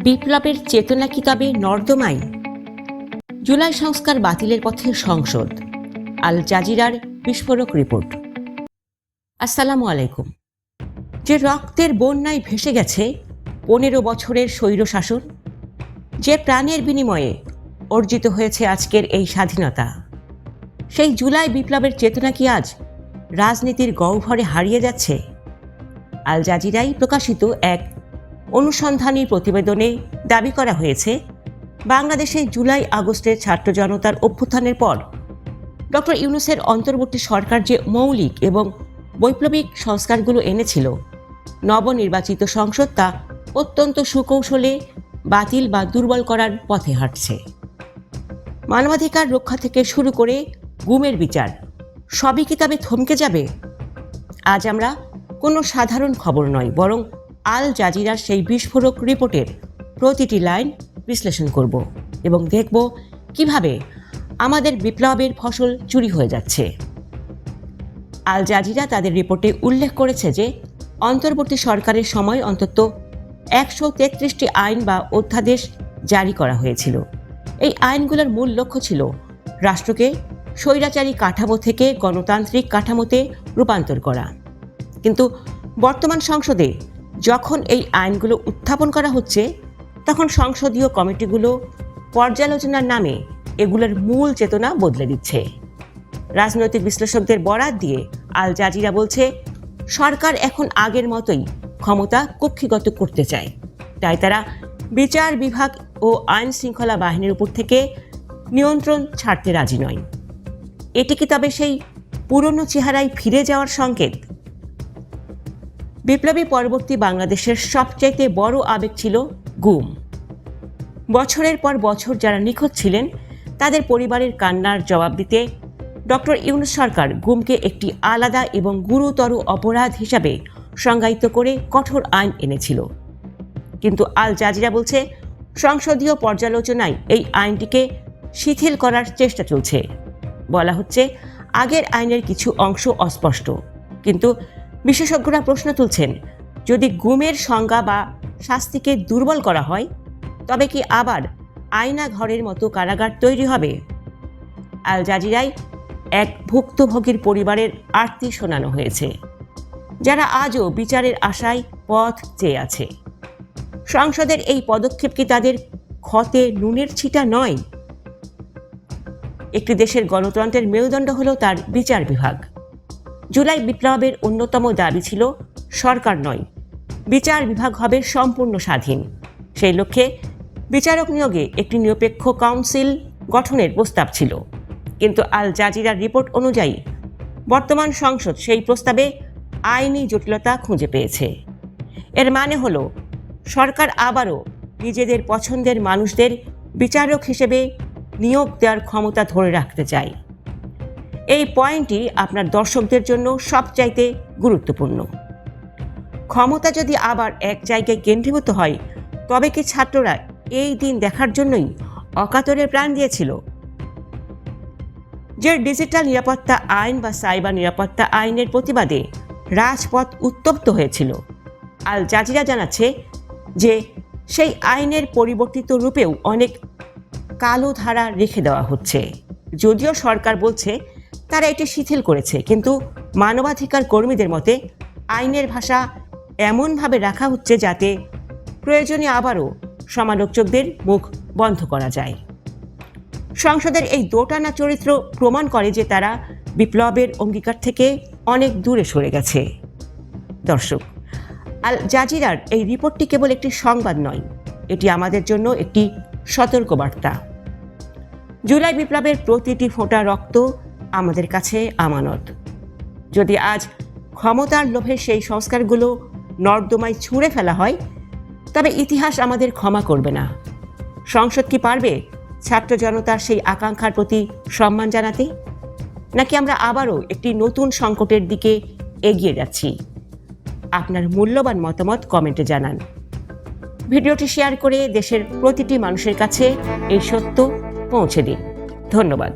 বিপ্লবের চেতনা কি তবে নর্দমায়? জুলাই সংস্কার বাতিলের পথে সংসদ, আল জাজিরার বিস্ফোরক রিপোর্ট। আসসালামু আলাইকুম। যে রক্তের বন্যায় ভেসে গেছে 15 বছরের স্বৈরশাসন, যে প্রাণের বিনিময়ে অর্জিত হয়েছে আজকের এই স্বাধীনতা, সেই জুলাই বিপ্লবের চেতনা কি আজ রাজনীতির গহ্বরে হারিয়ে যাচ্ছে? আল জাজিরায় প্রকাশিত এক অনুসন্ধানী প্রতিবেদনে দাবি করা হয়েছে, বাংলাদেশে জুলাই আগস্টের ছাত্র জনতার অভ্যুত্থানের পর ডক্টর ইউনূসের অন্তর্বর্তী সরকার যে মৌলিক এবং বৈপ্লবিক সংস্কারগুলো এনেছিল, নবনির্বাচিত সংসদ তা অত্যন্ত সুকৌশলে বাতিল বা দুর্বল করার পথে হাঁটছে। মানবাধিকার রক্ষা থেকে শুরু করে গুমের বিচার সবই কি তবে থমকে যাবে? আজ আমরা কোনো সাধারণ খবর নয়, বরং আল জাজিরার সেই বিস্ফোরক রিপোর্টের প্রতিটি লাইন বিশ্লেষণ করব এবং দেখব কিভাবে আমাদের বিপ্লবের ফসল চুরি হয়ে যাচ্ছে। আল জাজিরা তাদের রিপোর্টে উল্লেখ করেছে যে অন্তর্বর্তী সরকারের সময় অন্তত 133টি আইন বা অধ্যাদেশ জারি করা হয়েছিল। এই আইনগুলোর মূল লক্ষ্য ছিল রাষ্ট্রকে স্বৈরাচারী কাঠামো থেকে গণতান্ত্রিক কাঠামোতে রূপান্তর করা। কিন্তু বর্তমান সংসদে যখন এই আইনগুলো উত্থাপন করা হচ্ছে, তখন সংসদীয় কমিটিগুলো পর্যালোচনার নামে এগুলোর মূল চেতনা বদলে দিচ্ছে। রাজনৈতিক বিশ্লেষকদের বরাত দিয়ে আল জাজিরা বলছে, সরকার এখন আগের মতোই ক্ষমতা কক্ষিগত করতে চায়। তাই তারা বিচার বিভাগ ও আইন শৃঙ্খলা বাহিনীর উপর থেকে নিয়ন্ত্রণ ছাড়তে রাজি নয়। এটি কি তবে সেই পুরনো চেহারায় ফিরে যাওয়ার সংকেত? বিপ্লবী পরবর্তী বাংলাদেশের সবচাইতে বড় আবেগ ছিল গুম। বছরের পর বছর যারা নিখোঁজ ছিলেন, তাদের পরিবারের কান্নার জবাব দিতে ডক্টর ইউনূস সরকার গুমকে একটি আলাদা এবং গুরুতর অপরাধ হিসাবে সংজ্ঞায়িত করে কঠোর আইন এনেছিল। কিন্তু আল জাজিরা বলছে, সংসদীয় পর্যালোচনায় এই আইনটিকে শিথিল করার চেষ্টা চলছে। বলা হচ্ছে, আগের আইনের কিছু অংশ অস্পষ্ট, কিন্তু বিশেষজ্ঞরা প্রশ্ন তুলছেন, যদি গুমের সংজ্ঞা বা শাস্তিকে দুর্বল করা হয়, তবে কি আবার আয়না ঘরের মতো কারাগার তৈরি হবে? আল জাজিরায় এক ভুক্তভোগীর পরিবারের আর্তি শোনানো হয়েছে, যারা আজও বিচারের আশায় পথ চেয়ে আছে। সংসদের এই পদক্ষেপ কি তাদের ক্ষতে নুনের ছিটা নয়? একটি দেশের গণতন্ত্রের মেরুদণ্ড হলো তার বিচার বিভাগ। জুলাই বিপ্লবের অন্যতম দাবি ছিল, সরকার নয়, বিচার বিভাগ হবে সম্পূর্ণ স্বাধীন। সেই লক্ষ্যে বিচারক নিয়োগে একটি নিরপেক্ষ কাউন্সিল গঠনের প্রস্তাব ছিল। কিন্তু আল জাজিরার রিপোর্ট অনুযায়ী বর্তমান সংসদ সেই প্রস্তাবে আইনি জটিলতা খুঁজে পেয়েছে। এর মানে হলো, সরকার আবারও নিজেদের পছন্দের মানুষদের বিচারক হিসেবে নিয়োগ দেওয়ার ক্ষমতা ধরে রাখতে চায়। এই পয়েন্টটি আপনার দর্শকদের জন্য সবচাইতে গুরুত্বপূর্ণ। ক্ষমতা যদি আবার এক জায়গায় কেন্দ্রীভূত হয়, তবে কি ছাত্ররা এই দিন দেখার জন্যই অকাতরে প্রাণ দিয়েছিল? যে ডিজিটাল নিরাপত্তা আইন বা সাইবার নিরাপত্তা আইনের প্রতিবাদে রাজপথ উত্তপ্ত হয়েছিল, আল জাজিরা জানাচ্ছে যে সেই আইনের পরিবর্তিত রূপেও অনেক কালো ধারা রেখে দেওয়া হচ্ছে। যদিও সরকার বলছে তারা এটি শিথিল করেছে, কিন্তু মানবাধিকার কর্মীদের মতে আইনের ভাষা এমনভাবে রাখা হচ্ছে যাতে প্রয়োজনে আবারও সমালোচকদের মুখ বন্ধ করা যায়। সংসদের এই দোটানা চরিত্র প্রমাণ করে যে তারা বিপ্লবের অঙ্গীকার থেকে অনেক দূরে সরে গেছে। দর্শক, আল জাজিরার এই রিপোর্টটি কেবল একটি সংবাদ নয়, এটি আমাদের জন্য একটি সতর্কবার্তা। জুলাই বিপ্লবের প্রতিটি ফোঁটা রক্ত আমাদের কাছে আমানত। যদি আজ ক্ষমতার লোভে সেই সংস্কারগুলো নর্দমায় ছুঁড়ে ফেলা হয়, তবে ইতিহাস আমাদের ক্ষমা করবে না। সংসদ কি পারবে ছাত্র জনতার সেই আকাঙ্ক্ষার প্রতি সম্মান জানাতে? নাকি আমরা আবারও একটি নতুন সংকটের দিকে এগিয়ে যাচ্ছি? আপনার মূল্যবান মতামত কমেন্টে জানান। ভিডিওটি শেয়ার করে দেশের প্রতিটি মানুষের কাছে এই সত্য পৌঁছে দিন। ধন্যবাদ।